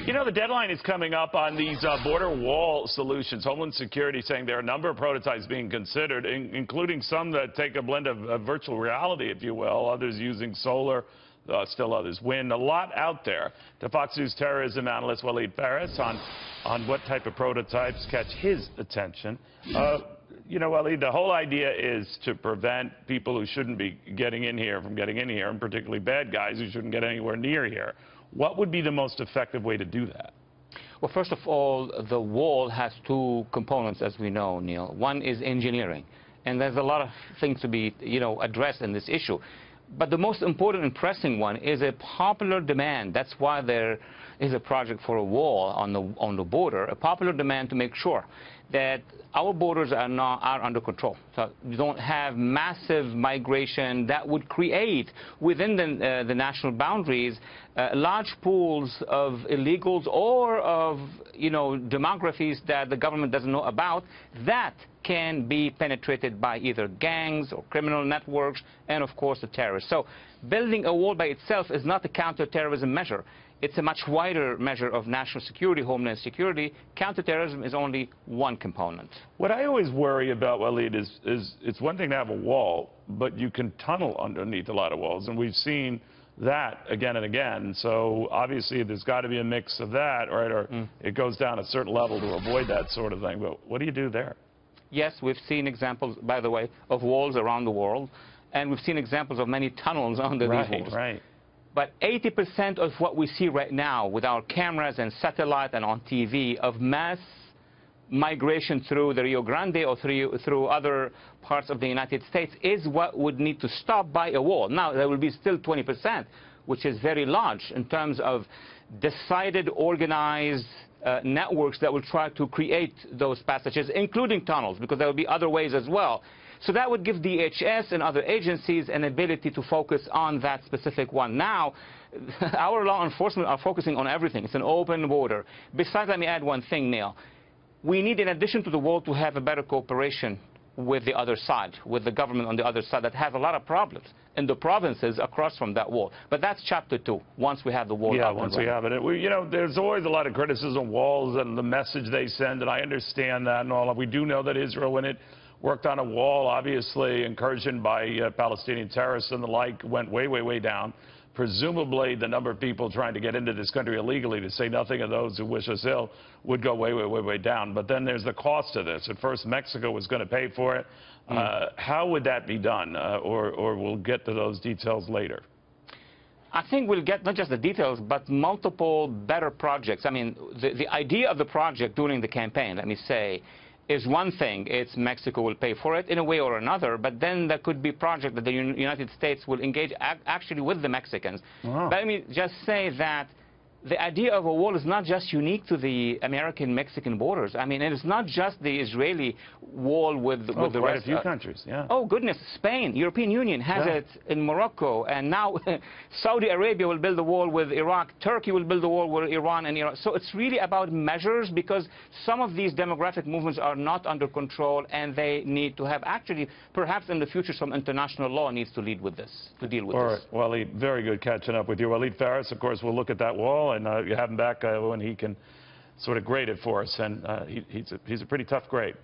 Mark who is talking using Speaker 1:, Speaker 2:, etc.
Speaker 1: You know, the deadline is coming up on these border wall solutions. Homeland Security saying there are a number of prototypes being considered, including some that take a blend of virtual reality, if you will, others using solar, still others wind. A lot out there. To Fox News terrorism analyst Walid Phares on what type of prototypes catch his attention. You know, Walid, the whole idea is to prevent people who shouldn't be getting in here from getting in here, and particularly bad guys who shouldn't get anywhere near here. What would be the most effective way to do that?
Speaker 2: Well, first of all, the wall has two components, as we know, Neil. One is engineering, and there's a lot of things to be, addressed in this issue. But the most important and pressing one is a popular demand. That's why there is a project for a wall on the border, a popular demand to make sure that our borders are under control. So you don't have massive migration that would create within the national boundaries large pools of illegals or of demographies that the government doesn't know about that can be penetrated by either gangs or criminal networks and, of course, the terrorists. So building a wall by itself is not a counterterrorism measure. It's a much wider measure of national security, homeland security. Counterterrorism is only one component.
Speaker 1: What I always worry about, Walid, is it's one thing to have a wall, but you can tunnel underneath a lot of walls, and we've seen that again and again. So obviously there's got to be a mix of that, right? Or it goes down a certain level to avoid that sort of thing. But what do you do there?
Speaker 2: Yes, we've seen examples, by the way, of walls around the world, and we've seen examples of many tunnels under these walls.
Speaker 1: Right.
Speaker 2: But 80% of what we see right now with our cameras and satellite and on TV of mass migration through the Rio Grande or through other parts of the United States is what would need to stop by a wall. Now, there will be still 20%, which is very large in terms of decided, organized networks that will try to create those passages, including tunnels, because there will be other ways as well. So that would give DHS and other agencies an ability to focus on that specific one. Now, our law enforcement are focusing on everything. It's an open border. Besides, let me add one thing, Neil. We need, in addition to the wall, to have a better cooperation with the other side, with the government on the other side that has a lot of problems in the provinces across from that wall. But that's chapter 2, once we have the wall.
Speaker 1: Yeah, once we have it. There's always a lot of criticism of walls and the message they send, and I understand that and all. We do know that Israel, when it worked on a wall, obviously incursion by Palestinian terrorists and the like, went way, way, way down. Presumably, the number of people trying to get into this country illegally, to say nothing of those who wish us ill, would go way, way, way, way down. But then there's the cost of this. At first, Mexico was going to pay for it. How would that be done? Or we'll get to those details later.
Speaker 2: I think we'll get not just the details, but multiple better projects. I mean, the idea of the project during the campaign, let me say, is one thing. It's Mexico will pay for it in a way or another, but then there could be projects that the United States will engage actually with the Mexicans.
Speaker 1: Wow.
Speaker 2: But let me just say that the idea of a wall is not just unique to the American-Mexican borders. I mean, it is not just the Israeli wall with the rest.
Speaker 1: Quite a few countries, yeah.
Speaker 2: Oh, goodness, Spain, European Union has it in Morocco, and now Saudi Arabia will build a wall with Iraq. Turkey will build a wall with Iran and Iraq. So it's really about measures, because some of these demographic movements are not under control, and they need to have actually, perhaps in the future, some international law needs to lead with this, to deal with this.
Speaker 1: All right, Walid, very good catching up with you. Walid Phares, of course, we'll look at that wall, and you have him back when he can sort of grade it for us, and he's a pretty tough grade.